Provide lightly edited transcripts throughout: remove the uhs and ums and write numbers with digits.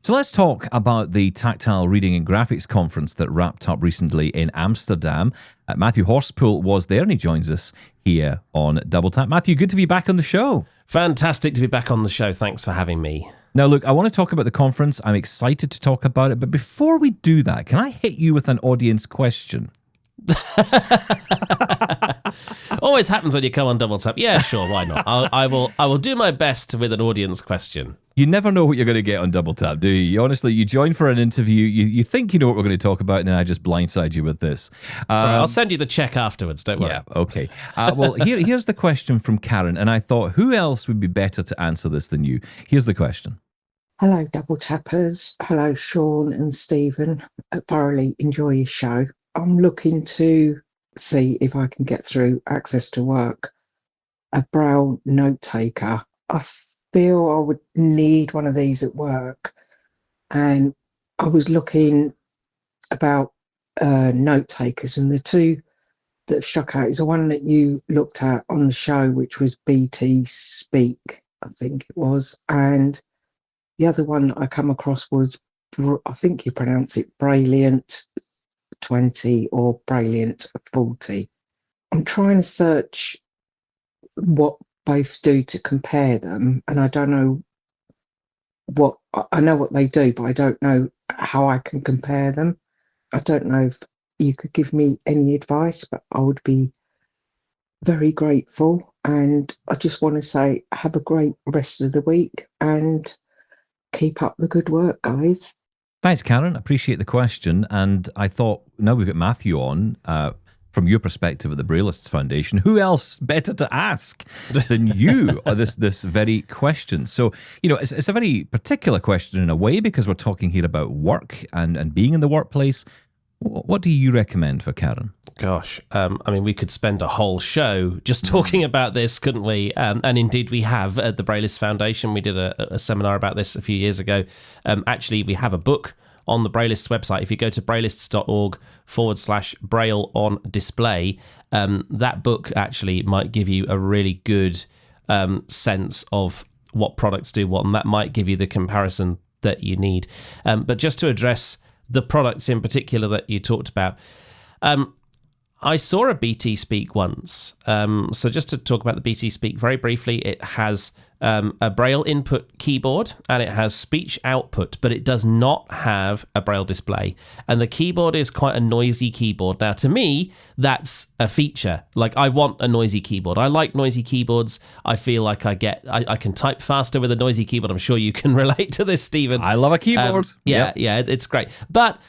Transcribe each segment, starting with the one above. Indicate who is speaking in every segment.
Speaker 1: So let's talk about the Tactile Reading and Graphics Conference that wrapped up recently in Amsterdam. Matthew Horspool was there and he joins us here on Double Tap. Matthew, good to be back on the show.
Speaker 2: Fantastic to be back on the show. Thanks for having me.
Speaker 1: Now, look, I want to talk about the conference. I'm excited to talk about it. But before we do that, can I hit you with an audience question?
Speaker 2: Always happens when you come on Double Tap. Yeah, sure, why not? I will do my best with an audience question.
Speaker 1: You never know what you're going to get on Double Tap, do you? Honestly, you join for an interview, you think you know what we're going to talk about, and then I just blindside you with this.
Speaker 2: Sorry, I'll send you the check afterwards, don't worry.
Speaker 1: Yeah, okay. Well, here's the question from Karen, and I thought, who else would be better to answer this than you? Here's the question.
Speaker 3: Hello, Double Tappers. Hello, Shaun and Stephen. I thoroughly enjoy your show. I'm looking to see if I can get through Access to Work a Braille note taker. I feel I would need one of these at work, and I was looking about note takers, and the two that have struck out is the one that you looked at on the show, which was BT Speak, I think it was, and the other one that I come across was, I think you pronounce it Brilliant 20 or Brilliant 40. I'm trying to search what both do to compare them, and I don't know what I know what they do, but I don't know how I can compare them. I don't know if you could give me any advice, but I would be very grateful. And I just want to say, have a great rest of the week and keep up the good work, guys.
Speaker 1: Thanks, Karen. Appreciate the question. And I thought, now we've got Matthew on, from your perspective at the Braillists Foundation, who else better to ask than you on this very question? So, you know, it's a very particular question in a way, because we're talking here about work and being in the workplace. What do you recommend for Karen?
Speaker 2: Gosh, I mean, we could spend a whole show just talking about this, couldn't we? And indeed we have at the Braillists Foundation. We did a seminar about this a few years ago. Actually, we have a book on the Braillists website. If you go to braillists.org/Braille on display, that book actually might give you a really good sense of what products do what, and that might give you the comparison that you need. But just to address the products in particular that you talked about, I saw a BT Speak once. So just to talk about the BT Speak very briefly, it has a Braille input keyboard and it has speech output, but it does not have a Braille display. And the keyboard is quite a noisy keyboard. Now, to me, that's a feature. Like, I want a noisy keyboard. I like noisy keyboards. I feel like I can type faster with a noisy keyboard. I'm sure you can relate to this, Stephen.
Speaker 1: I love a keyboard.
Speaker 2: Yeah, it's great. But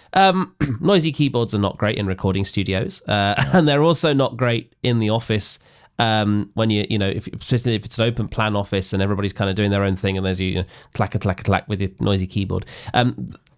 Speaker 2: noisy keyboards are not great in recording studios, and they're also not great in the office. When you know, if it's an open plan office and everybody's kind of doing their own thing, and there's clack with your noisy keyboard.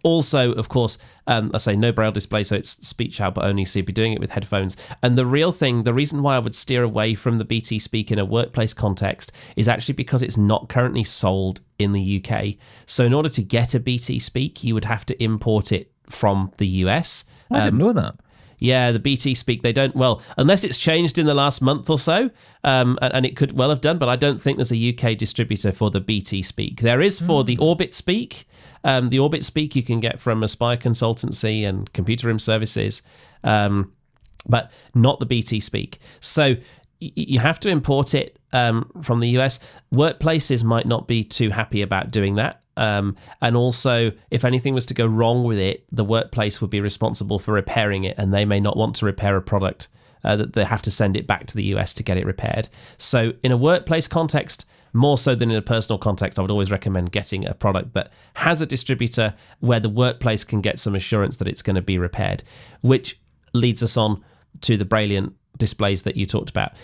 Speaker 2: Also, of course, I say no Braille display, so it's speech output only, so you'd be doing it with headphones. And the reason why I would steer away from the BT Speak in a workplace context is actually because it's not currently sold in the UK. So in order to get a BT Speak, you would have to import it from the US.
Speaker 1: I didn't know that.
Speaker 2: Yeah, the BT Speak, they don't, well, unless it's changed in the last month or so, and it could well have done, but I don't think there's a UK distributor for the BT Speak. There is for the Orbit Speak. The Orbit Speak you can get from Aspire Consultancy and Computer Room Services, but not the BT Speak. So you have to import it from the US. Workplaces might not be too happy about doing that. And also, if anything was to go wrong with it, the workplace would be responsible for repairing it, and they may not want to repair a product that they have to send it back to the US to get it repaired. So in a workplace context, more so than in a personal context, I would always recommend getting a product that has a distributor where the workplace can get some assurance that it's going to be repaired, which leads us on to the Brilliant displays that you talked about.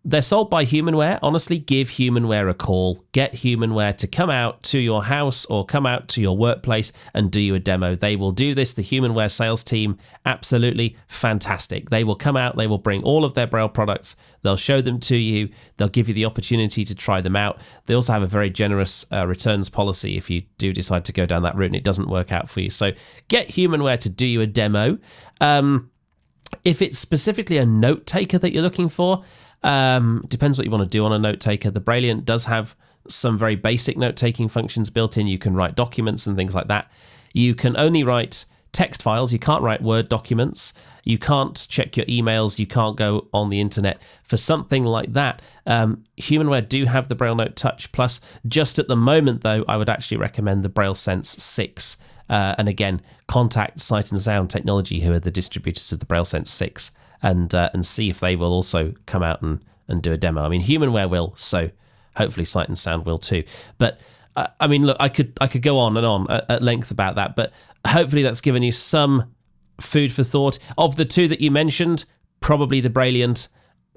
Speaker 2: They're sold by Humanware. Honestly, give Humanware a call. Get Humanware to come out to your house or come out to your workplace and do you a demo. They will do this. The Humanware sales team, absolutely fantastic. They will come out. They will bring all of their Braille products. They'll show them to you. They'll give you the opportunity to try them out. They also have a very generous returns policy if you do decide to go down that route and it doesn't work out for you. So get Humanware to do you a demo. If it's specifically a note taker that you're looking for, depends what you want to do on a note taker. The Brilliant does have some very basic note-taking functions built in. You can write documents and things like that. You can only write text files. You can't write Word documents. You can't check your emails. You can't go on the internet. For something like that, Humanware do have the Braille Note Touch Plus. Just at the moment, though, I would actually recommend the Braille Sense 6. And again, contact Sight and Sound Technology, who are the distributors of the Braille Sense 6, and see if they will also come out and do a demo. I mean, Humanware will, so hopefully Sight and Sound will too. But I mean, look, I could go on and on at length about that, but hopefully that's given you some food for thought. Of the two that you mentioned, probably the Brailliant,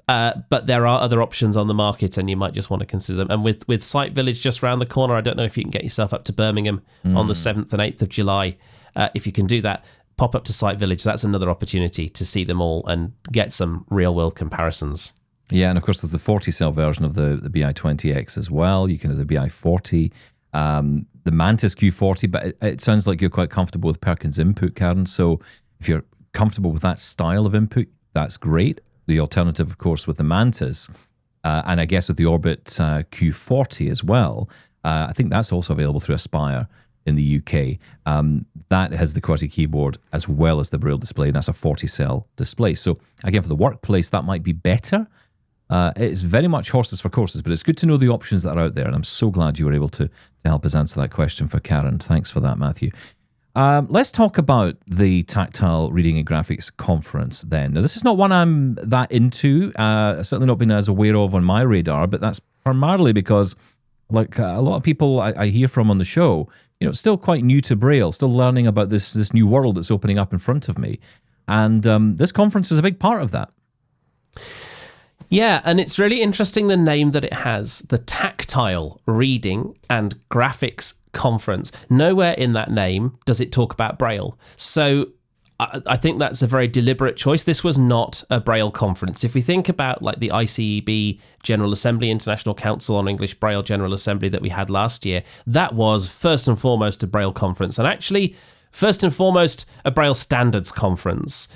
Speaker 2: but there are other options on the market, and you might just want to consider them. And with Sight Village just around the corner, I don't know if you can get yourself up to Birmingham on the 7th and 8th of July. If you can do that, pop up to Sight Village. That's another opportunity to see them all and get some real-world comparisons.
Speaker 1: Yeah, and of course there's the 40-cell version of the BI-20X as well. You can have the BI-40, the Mantis Q40, but it sounds like you're quite comfortable with Perkins input, Karen. So if you're comfortable with that style of input, that's great. The alternative, of course, with the Mantis, and I guess with the Orbit Q40 as well, I think that's also available through Aspire in the UK. That has the QWERTY keyboard as well as the Braille display, and that's a 40-cell display. So again, for the workplace, that might be better. It's very much horses for courses, but it's good to know the options that are out there, and I'm so glad you were able to help us answer that question for Karen. Thanks for that, Matthew. Let's talk about the Tactile Reading and Graphics Conference then. Now, this is not one I'm that into, certainly not been as aware of on my radar, but that's primarily because, like a lot of people I hear from on the show, still quite new to Braille, still learning about this new world that's opening up in front of me. And this conference is a big part of that.
Speaker 2: Yeah, and it's really interesting the name that it has, the Tactile Reading and Graphics Conference. Nowhere in that name does it talk about Braille. So I think that's a very deliberate choice. This was not a Braille conference. If we think about like the ICEB General Assembly, International Council on English Braille General Assembly that we had last year, that was first and foremost a Braille conference, and actually first and foremost a Braille standards conference.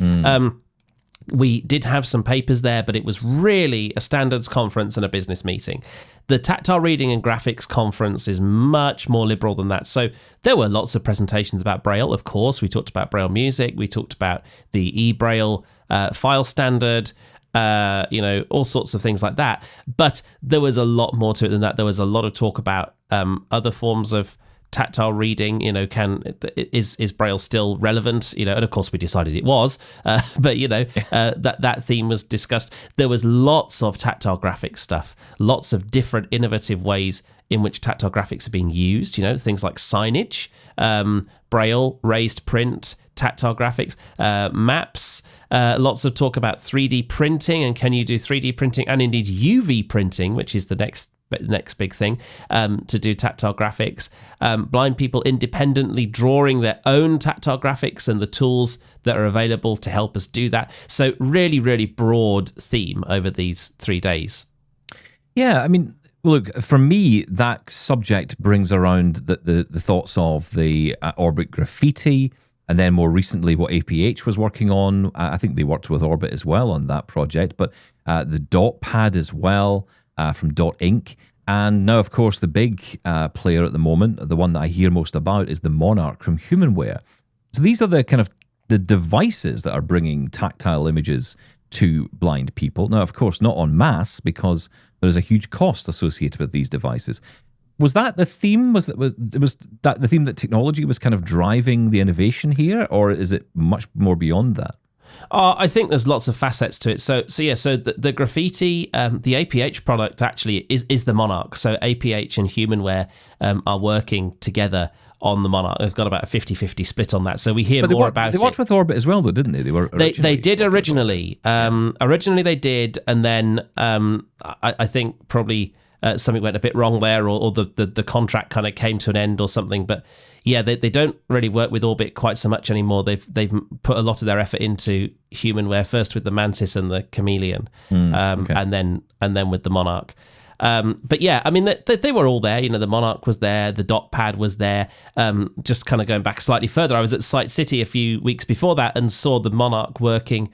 Speaker 2: We did have some papers there, but it was really a standards conference and a business meeting. The Tactile Reading and Graphics Conference is much more liberal than that. So there were lots of presentations about Braille, of course. We talked about Braille music. We talked about the eBraille file standard, all sorts of things like that. But there was a lot more to it than that. There was a lot of talk about other forms of tactile reading. Is Braille still relevant? And of course we decided it was, but that theme was discussed. There was lots of tactile graphics stuff, lots of different innovative ways in which tactile graphics are being used. Things like signage, Braille, raised print, tactile graphics, maps, lots of talk about 3D printing, and can you do 3D printing and indeed UV printing, which is the next big thing, to do tactile graphics. Blind people independently drawing their own tactile graphics and the tools that are available to help us do that. So really, really broad theme over these 3 days. Yeah,
Speaker 1: I mean, look, for me, that subject brings around the thoughts of the Orbit Graffiti, and then more recently what APH was working on. I think they worked with Orbit as well on that project, but the DotPad as well, from Dot Inc. And now, of course, the big player at the moment, the one that I hear most about, is the Monarch from Humanware. So these are the kind of the devices that are bringing tactile images to blind people. Now, of course, not en masse, because there's a huge cost associated with these devices. Was that the theme? Was that the theme that technology was kind of driving the innovation here, or is it much more beyond that?
Speaker 2: I think there's lots of facets to it. So the graffiti, the APH product actually is the Monarch. So APH and Humanware are working together on the Monarch. They've got about a 50-50 split on that. So we hear more about it.
Speaker 1: They worked with Orbit as well, though, didn't they?
Speaker 2: They did originally. Originally they did, and then I think probably something went a bit wrong there, or the contract kind of came to an end or something. But yeah, they don't really work with Orbit quite so much anymore. They've put a lot of their effort into Humanware, first with the Mantis and the Chameleon, okay. and then with the Monarch. But yeah, I mean, they were all there. The Monarch was there, the DotPad was there. Just kind of going back slightly further, I was at Sight City a few weeks before that and saw the Monarch working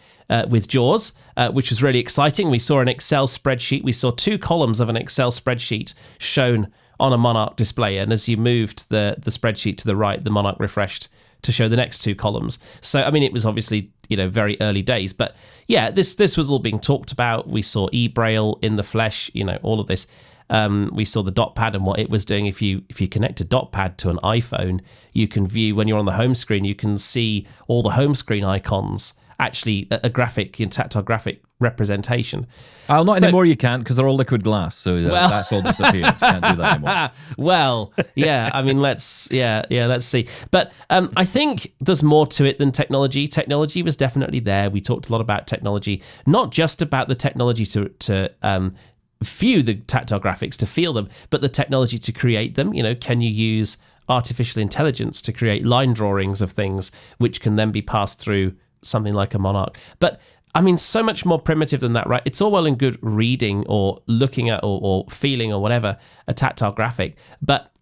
Speaker 2: with JAWS, which was really exciting. We saw an Excel spreadsheet. We saw 2 columns of an Excel spreadsheet shown on a Monarch display, and as you moved the spreadsheet to the right, the Monarch refreshed to show the next two columns. So, I mean, it was obviously, very early days, but yeah, this was all being talked about. We saw eBraille in the flesh, all of this. We saw the DotPad and what it was doing. If you connect a DotPad to an iPhone, you can view, when you're on the home screen, you can see all the home screen icons, actually a graphic, tactile graphic representation.
Speaker 1: Not anymore, you can't, because they're all liquid glass, so that's all disappeared. You can't do that anymore.
Speaker 2: Well, yeah, I mean, let's see. But I think there's more to it than technology. Technology was definitely there. We talked a lot about technology, not just about the technology to view the tactile graphics, to feel them, but the technology to create them. Can you use artificial intelligence to create line drawings of things, which can then be passed through something like a Monarch? But I mean, so much more primitive than that, right? It's all well and good reading or looking at or feeling or whatever a tactile graphic, but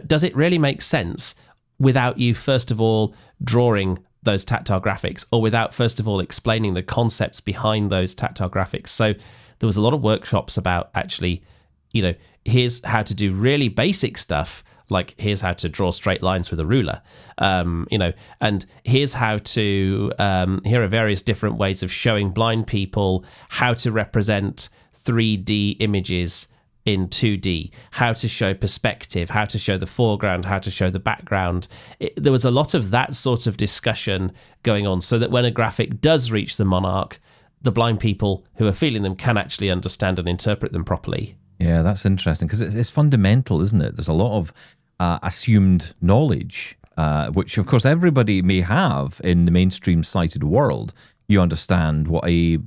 Speaker 2: does it really make sense without you first of all drawing those tactile graphics, or without first of all explaining the concepts behind those tactile graphics? So there was a lot of workshops about actually, here's how to do really basic stuff, like here's how to draw straight lines with a ruler, and here's how to, here are various different ways of showing blind people how to represent 3D images in 2D, how to show perspective, how to show the foreground, how to show the background. There was a lot of that sort of discussion going on, so that when a graphic does reach the Monarch, the blind people who are feeling them can actually understand and interpret them properly.
Speaker 1: Yeah, that's interesting, because it's fundamental, isn't it? There's a lot of assumed knowledge, which, of course, everybody may have in the mainstream sighted world. You understand what I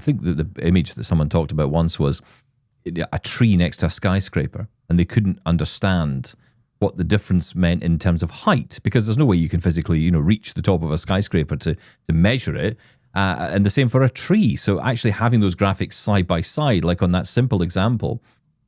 Speaker 1: think that the image that someone talked about once was a tree next to a skyscraper, and they couldn't understand what the difference meant in terms of height, because there's no way you can physically, reach the top of a skyscraper to measure it. And the same for a tree. So actually having those graphics side by side, like on that simple example,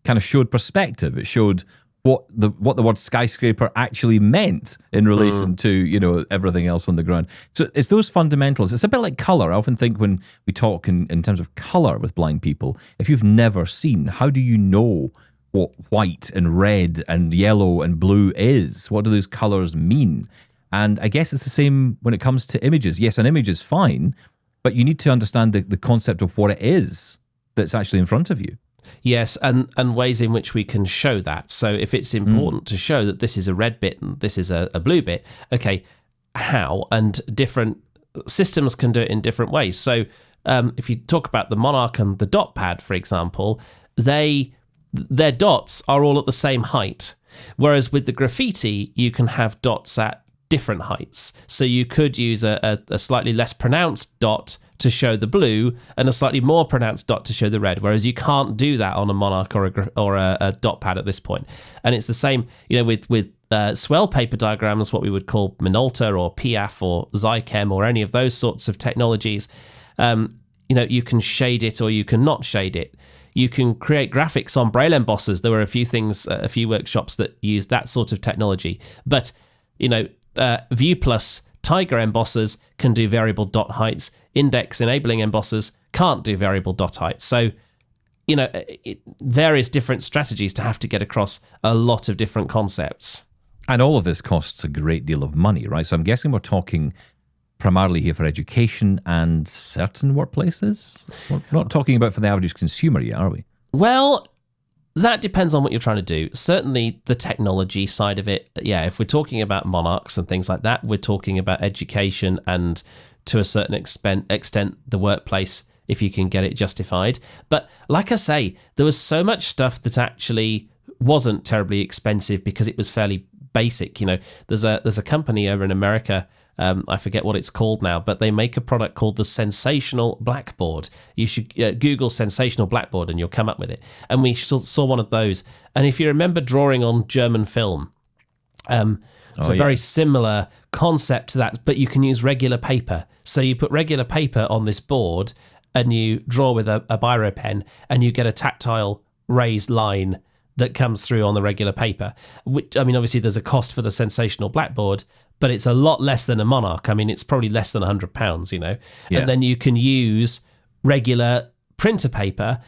Speaker 1: kind of showed perspective. It showed what the word skyscraper actually meant in relation to, everything else on the ground. So it's those fundamentals. It's a bit like color. I often think when we talk in terms of color with blind people, if you've never seen, how do you know what white and red and yellow and blue is? What do those colors mean? And I guess it's the same when it comes to images. Yes, an image is fine, but you need to understand the concept of what it is that's actually in front of you.
Speaker 2: Yes, and ways in which we can show that. So if it's important to show that this is a red bit and this is a blue bit, okay, how? And different systems can do it in different ways. So if you talk about the Monarch and the DotPad, for example, their dots are all at the same height. Whereas with the graffiti, you can have dots at different heights. So you could use a slightly less pronounced dot to show the blue and a slightly more pronounced dot to show the red, whereas you can't do that on a Monarch or a DotPad at this point. And it's the same, with swell paper diagrams, what we would call Minolta or PIAF or Zychem or any of those sorts of technologies. You can shade it or you can not shade it. You can create graphics on Braille embossers. There were a few workshops that used that sort of technology. But, View Plus Tiger embossers can do variable dot heights. Index enabling embossers can't do variable dot heights. So, various different strategies to have to get across a lot of different concepts.
Speaker 1: And all of this costs a great deal of money, right? So I'm guessing we're talking primarily here for education and certain workplaces. We're not talking about for the average consumer yet, are we?
Speaker 2: Well, that depends on what you're trying to do. Certainly the technology side of it, yeah, if we're talking about Monarchs and things like that, we're talking about education and to a certain extent the workplace, if you can get it justified. But like I say, there was so much stuff that actually wasn't terribly expensive because it was fairly basic. There's a company over in America, I forget what it's called now, but they make a product called the Sensational Blackboard. You should Google Sensational Blackboard and you'll come up with it. And we saw one of those. And if you remember drawing on German film, it's a very similar concept to that, but you can use regular paper. So you put regular paper on this board and you draw with a biro pen and you get a tactile raised line that comes through on the regular paper. Which, I mean, obviously there's a cost for the Sensational Blackboard, but it's a lot less than a Monarch. I mean, it's probably less than £100, Yeah. And then you can use regular printer paper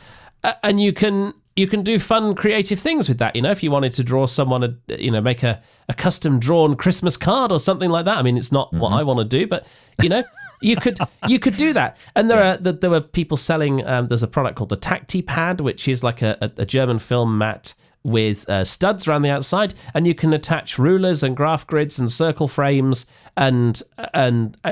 Speaker 2: and you can you can do fun, creative things with that. If you wanted to draw someone, make a custom drawn Christmas card or something like that. I mean, it's not what I want to do, but you could do that. And there were people selling. There's a product called the Tactile, which is like a German film mat with studs around the outside, and you can attach rulers and graph grids and circle frames and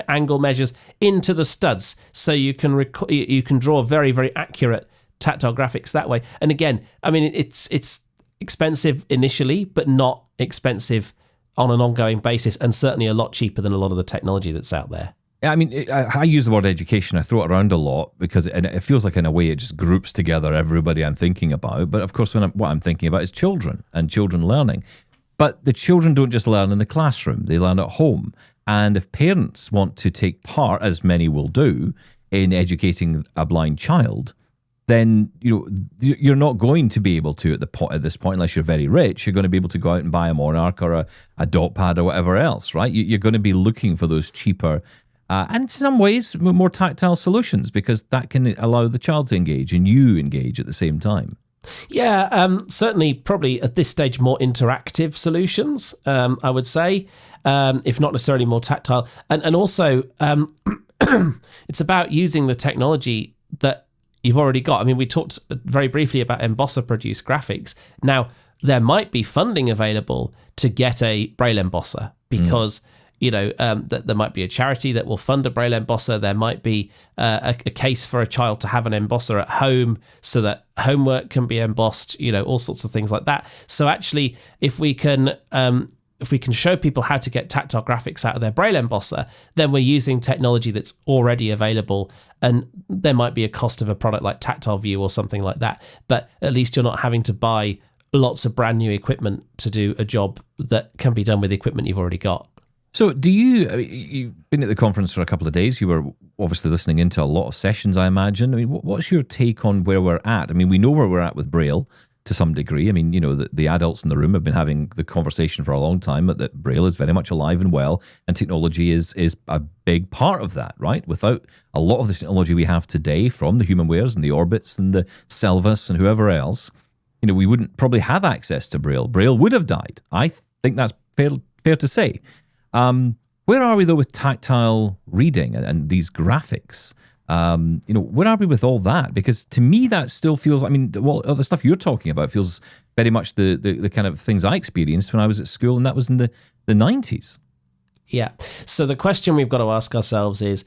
Speaker 2: angle measures into the studs, so you can you can draw very, very accurate tactile graphics that way. And again, I mean, it's expensive initially, but not expensive on an ongoing basis, and certainly a lot cheaper than a lot of the technology that's out there.
Speaker 1: I mean, I use the word education. I throw it around a lot because it feels like, in a way, it just groups together everybody I'm thinking about. But of course, what I'm thinking about is children and children learning. But the children don't just learn in the classroom; they learn at home. And if parents want to take part, as many will do, in educating a blind child, then you're not going to be able to at this point, unless you're very rich. You're going to be able to go out and buy a Monarch or a DotPad or whatever else, right? You're going to be looking for those cheaper and in some ways more tactile solutions, because that can allow the child to engage and you engage at the same time.
Speaker 2: Yeah, certainly probably at this stage more interactive solutions, I would say, if not necessarily more tactile. And also it's about using the technology that you've already got. I mean, we talked very briefly about embosser-produced graphics. Now, there might be funding available to get a Braille embosser because, there might be a charity that will fund a Braille embosser. There might be a case for a child to have an embosser at home so that homework can be embossed, all sorts of things like that. So actually, if we can show people how to get tactile graphics out of their Braille embosser, then we're using technology that's already available, and there might be a cost of a product like Tactile View or something like that, but at least you're not having to buy lots of brand new equipment to do a job that can be done with the equipment you've already got.
Speaker 1: So you've been at the conference for a couple of days. You were obviously listening into a lot of sessions, I imagine. I mean, what's your take on where we're at? I mean, we know where we're at with Braille to some degree. I mean, the adults in the room have been having the conversation for a long time that Braille is very much alive and well, and technology is a big part of that, right? Without a lot of the technology we have today, from the HumanWares and the Orbits and the Selvas and whoever else, we wouldn't probably have access to Braille. Braille would have died. I think that's fair to say. Where are we, though, with tactile reading and these graphics? Where are we with all that? Because to me, that still feels, the stuff you're talking about feels very much the kind of things I experienced when I was at school, and that was in the 90s.
Speaker 2: Yeah. So the question we've got to ask ourselves is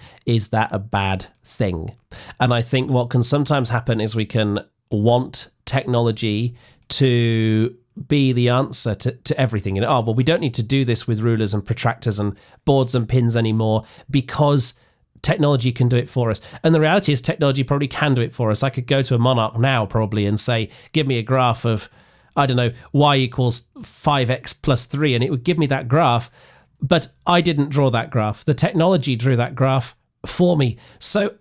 Speaker 2: that a bad thing? And I think what can sometimes happen is we can want technology to be the answer to everything. We don't need to do this with rulers and protractors and boards and pins anymore because technology can do it for us. And the reality is technology probably can do it for us. I could go to a Monarch now probably and say, give me a graph of, I don't know, y equals 5x plus 3, and it would give me that graph. But I didn't draw that graph. The technology drew that graph for me. So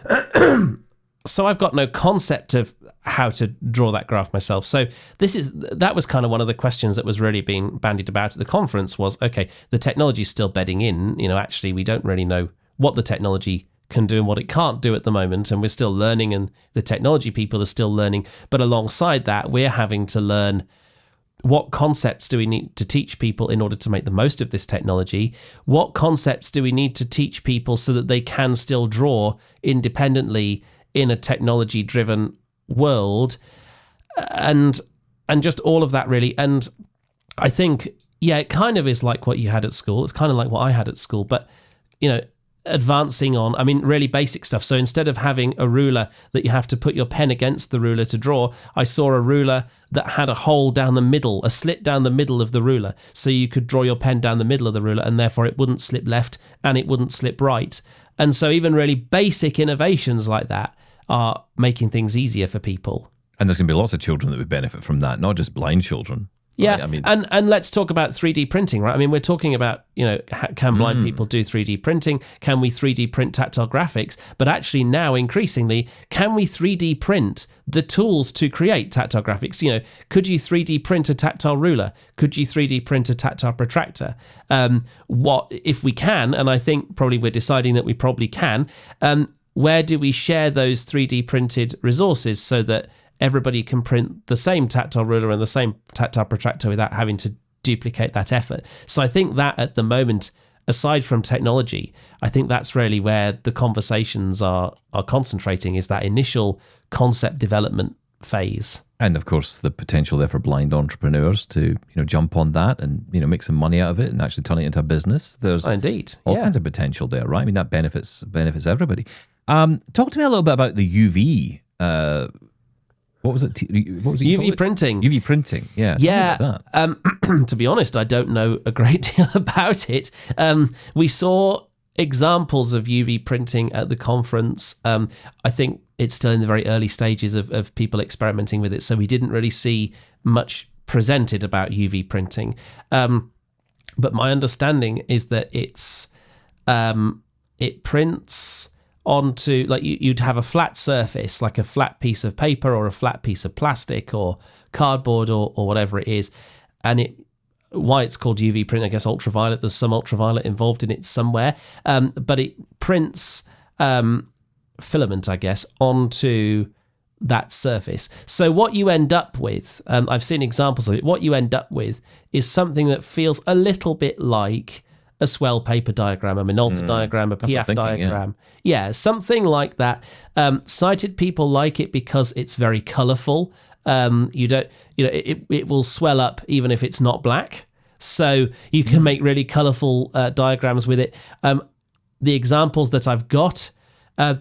Speaker 2: I've got no concept of how to draw that graph myself. So that was kind of one of the questions that was really being bandied about at the conference was, okay, the technology's still bedding in. Actually, we don't really know what the technology can do and what it can't do at the moment, and we're still learning, and the technology people are still learning. But alongside that, we're having to learn what concepts do we need to teach people in order to make the most of this technology? What concepts do we need to teach people so that they can still draw independently in a technology-driven world? And just all of that, really. And I think, it kind of is like what you had at school. It's kind of like what I had at school, but, advancing on, really basic stuff. So instead of having a ruler that you have to put your pen against the ruler to draw, I saw a ruler that had a hole down the middle, a slit down the middle of the ruler. So you could draw your pen down the middle of the ruler, and therefore it wouldn't slip left and it wouldn't slip right. And so even really basic innovations like that are making things easier for people.
Speaker 1: And there's going to be lots of children that would benefit from that, not just blind children.
Speaker 2: Yeah, right? And let's talk about 3D printing, right? We're talking about, can blind people do 3D printing? Can we 3D print tactile graphics? But actually now, increasingly, can we 3D print the tools to create tactile graphics? Could you 3D print a tactile ruler? Could you 3D print a tactile protractor? What if we can, and I think probably we're deciding that we probably can, where do we share those 3D printed resources so that everybody can print the same tactile ruler and the same tactile protractor without having to duplicate that effort. So I think that at the moment, aside from technology, I think that's really where the conversations are concentrating, is that initial concept development phase.
Speaker 1: And of course, the potential there for blind entrepreneurs to, jump on that and, make some money out of it and actually turn it into a business. There's
Speaker 2: indeed
Speaker 1: all kinds of potential there, right? I mean, that benefits everybody. Talk to me a little bit about the UV. What was it?
Speaker 2: UV printing.
Speaker 1: UV printing. Yeah.
Speaker 2: Yeah. To be honest, I don't know a great deal about it. We saw examples of UV printing at the conference. I think it's still in the very early stages of people experimenting with it, so we didn't really see much presented about UV printing. But my understanding is that it prints onto, like, you'd have a flat surface, like a flat piece of paper or a flat piece of plastic or cardboard or whatever it is, and why it's called UV print, I guess ultraviolet, there's some ultraviolet involved in it somewhere, but it prints filament, I guess, onto that surface. So what you end up with, I've seen examples of it, what you end up with is something that feels a little bit like a swell paper diagram, a Minolta diagram, a Piaf diagram. Yeah, something like that. Sighted people like it because it's very colourful. It will swell up even if it's not black. So you can make really colourful diagrams with it. The examples that I've got,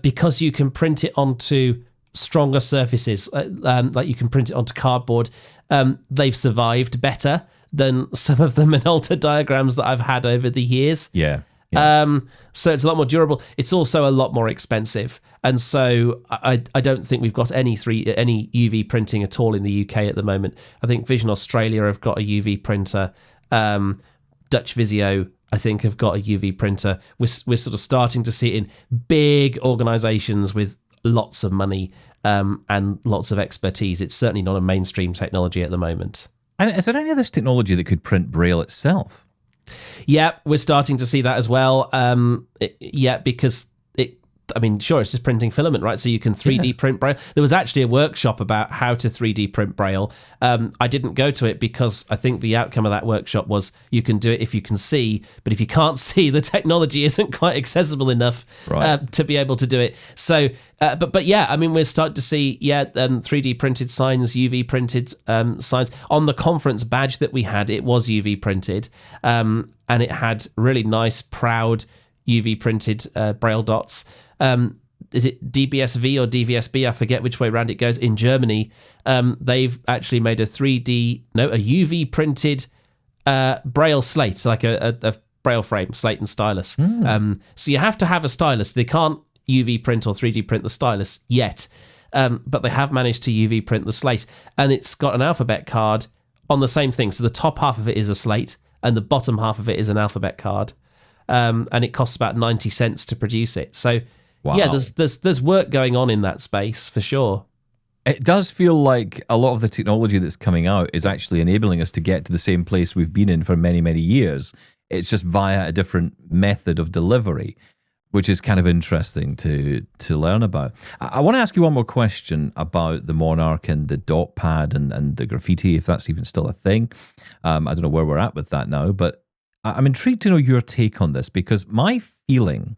Speaker 2: because you can print it onto stronger surfaces, like you can print it onto cardboard, they've survived better than some of the Minolta diagrams that I've had over the years.
Speaker 1: Yeah.
Speaker 2: So it's a lot more durable. It's also a lot more expensive. And so I don't think we've got any UV printing at all in the UK at the moment. I think Vision Australia have got a UV printer. Dutch Visio, I think, have got a UV printer. We're sort of starting to see it in big organisations with lots of money and lots of expertise. It's certainly not a mainstream technology at the moment.
Speaker 1: And is there any of this technology that could print Braille itself?
Speaker 2: Yeah, we're starting to see that as well. Because sure, it's just printing filament, right? So you can 3D print Braille. There was actually a workshop about how to 3D print Braille. I didn't go to it because I think the outcome of that workshop was you can do it if you can see, but if you can't see, the technology isn't quite accessible enough to be able to do it. So, but yeah, we're starting to see 3D printed signs, UV printed signs. On the conference badge that we had, it was UV printed, and it had really nice, proud UV printed Braille dots. Is it DBSV or DVSB? I forget which way around it goes. In Germany, they've actually made a UV printed Braille slate, like a Braille frame, slate and stylus. So you have to have a stylus. They can't UV print or 3D print the stylus yet, but they have managed to UV print the slate, and it's got an alphabet card on the same thing. So the top half of it is a slate, and the bottom half of it is an alphabet card, and it costs about 90 cents to produce it. So. Wow. Yeah, there's work going on in that space for sure.
Speaker 1: It does feel like a lot of the technology that's coming out is actually enabling us to get to the same place we've been in for many, many years. It's just via a different method of delivery, which is kind of interesting to learn about. I want to ask you one more question about the Monarch and the DotPad and the graffiti, if that's even still a thing. I don't know where we're at with that now, but I'm intrigued to know your take on this, because my feeling,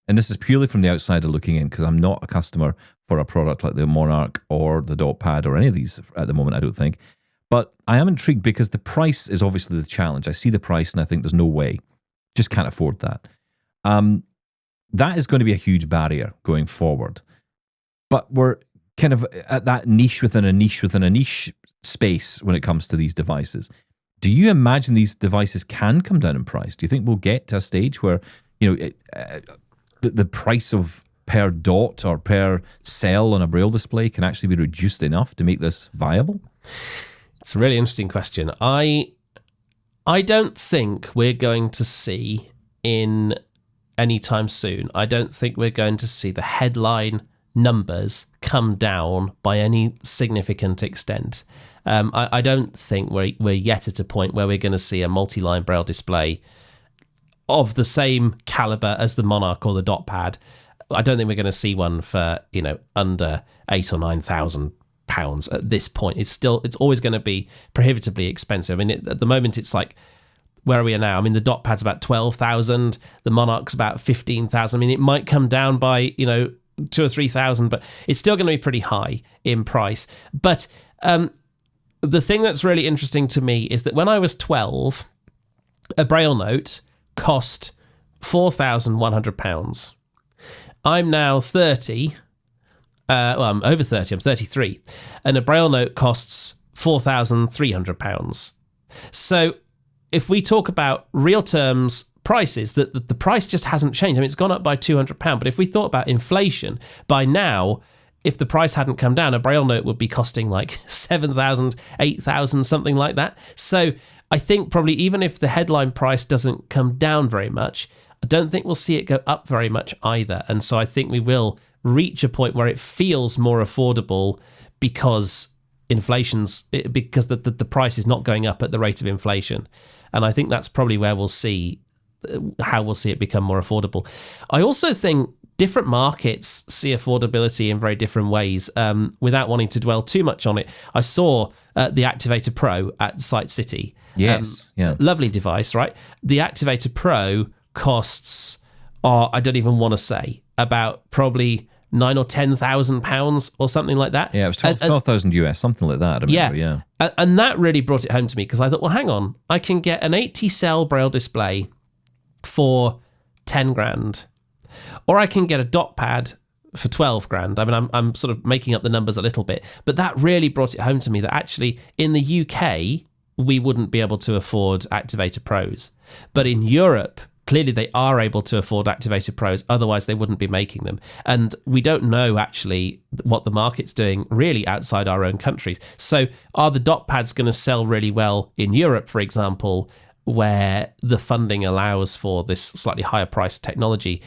Speaker 1: and this is purely from the outsider looking in, because I'm not a customer for a product like the Monarch or the DotPad or any of these at the moment, I don't think. But I am intrigued because the price is obviously the challenge. I see the price and I think there's no way. Just can't afford that. That is going to be a huge barrier going forward. But we're kind of at that niche within a niche within a niche space when it comes to these devices. Do you imagine these devices can come down in price? Do you think we'll get to a stage where, the price of per dot or per cell on a Braille display can actually be reduced enough to make this viable?
Speaker 2: It's a really interesting question. I don't think we're going to see in any time soon. I don't think we're going to see the headline numbers come down by any significant extent. I don't think we're yet at a point where we're going to see a multi-line Braille display of the same caliber as the Monarch or the DotPad. I don't think we're going to see one for under £8,000 or £9,000 pounds at this point. It's always going to be prohibitively expensive. I mean, at the moment, it's like, where are we now? I mean, the DotPad's about 12,000. The Monarch's about 15,000. I mean, it might come down by, 2,000 or 3,000, but it's still going to be pretty high in price. But the thing that's really interesting to me is that when I was 12, a Braille note cost £4,100. I'm now 30. I'm over 30. I'm 33. And a Braille note costs £4,300. So if we talk about real terms prices, the price just hasn't changed. I mean, it's gone up by £200. But if we thought about inflation, by now, if the price hadn't come down, a Braille note would be costing like 7,000, 8,000, something like that. So I think probably even if the headline price doesn't come down very much, I don't think we'll see it go up very much either. And so I think we will reach a point where it feels more affordable because the price is not going up at the rate of inflation. And I think that's probably where we'll see it become more affordable. I also think different markets see affordability in very different ways. Without wanting to dwell too much on it, I saw the Activator Pro at Site City.
Speaker 1: Yes,
Speaker 2: lovely device, right? The Activator Pro costs, I don't even want to say, about probably £9,000 or £10,000 or something like that.
Speaker 1: Yeah, it was 12,000 US, something like that. I remember, yeah.
Speaker 2: And that really brought it home to me because I thought, well, hang on, I can get an 80-cell Braille display for 10 grand, or I can get a DotPad for 12 grand. I mean, I'm sort of making up the numbers a little bit, but that really brought it home to me that actually in the UK, we wouldn't be able to afford Activator Pros. But in Europe, clearly they are able to afford Activator Pros, otherwise they wouldn't be making them. And we don't know actually what the market's doing really outside our own countries. So are the DotPads going to sell really well in Europe, for example, where the funding allows for this slightly higher priced technology?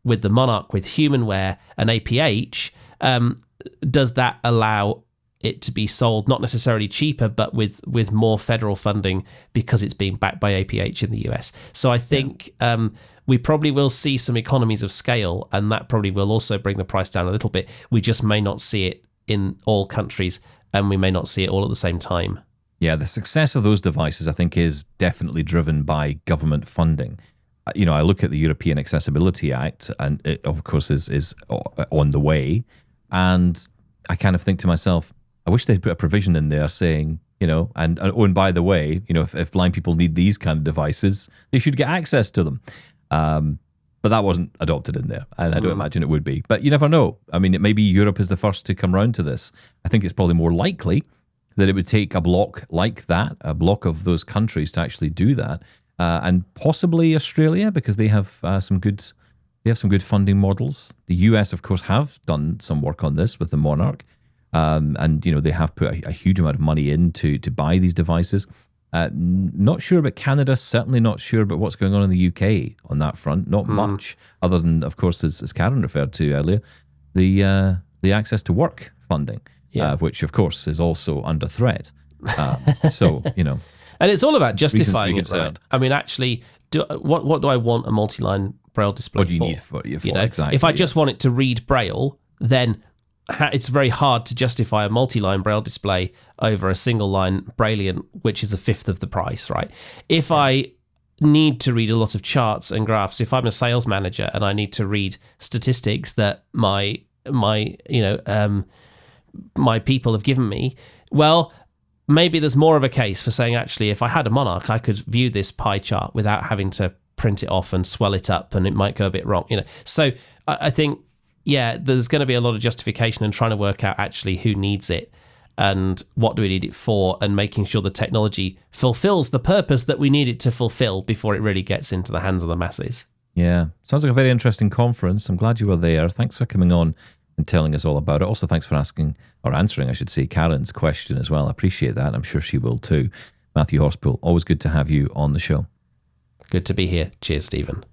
Speaker 2: With the Monarch, with HumanWare and APH, does that allow it to be sold not necessarily cheaper, but with more federal funding because it's being backed by APH in the US? So I think we probably will see some economies of scale, and that probably will also bring the price down a little bit. We just may not see it in all countries, and we may not see it all at the same time.
Speaker 1: Yeah, the success of those devices, I think, is definitely driven by government funding. I look at the European Accessibility Act, and it, of course, is on the way. And I kind of think to myself, I wish they'd put a provision in there saying, and by the way, if blind people need these kind of devices, they should get access to them. But that wasn't adopted in there, and I don't imagine it would be. But you never know. I mean, maybe Europe is the first to come round to this. I think it's probably more likely that it would take a block like that, a block of those countries to actually do that, and possibly Australia, because they have some good funding models. The US, of course, have done some work on this with the Monarch, and they have put a huge amount of money in to buy these devices. Not sure about Canada, certainly not sure about what's going on in the UK on that front. Not much, other than, of course, as Karen referred to earlier, the access to work funding. Yeah. Which, of course, is also under threat.
Speaker 2: And it's all about justifying it, right? I mean, actually, what do I want a multi-line Braille display for?
Speaker 1: What do you need for exactly?
Speaker 2: If I just want it to read Braille, then it's very hard to justify a multi-line Braille display over a single-line Braillean, which is a fifth of the price, right? If I need to read a lot of charts and graphs, if I'm a sales manager and I need to read statistics that my people have given me, well, maybe there's more of a case for saying, actually, if I had a Monarch, I could view this pie chart without having to print it off and swell it up, and it might go a bit wrong. So I think, there's going to be a lot of justification in trying to work out actually who needs it and what do we need it for, and making sure the technology fulfills the purpose that we need it to fulfill before it really gets into the hands of the masses.
Speaker 1: Yeah, sounds like a very interesting conference. I'm glad you were there. Thanks for coming on and telling us all about it. Also, thanks for answering, I should say, Karen's question as well. I appreciate that. I'm sure she will too. Matthew Horspool, always good to have you on the show.
Speaker 2: Good to be here. Cheers, Stephen.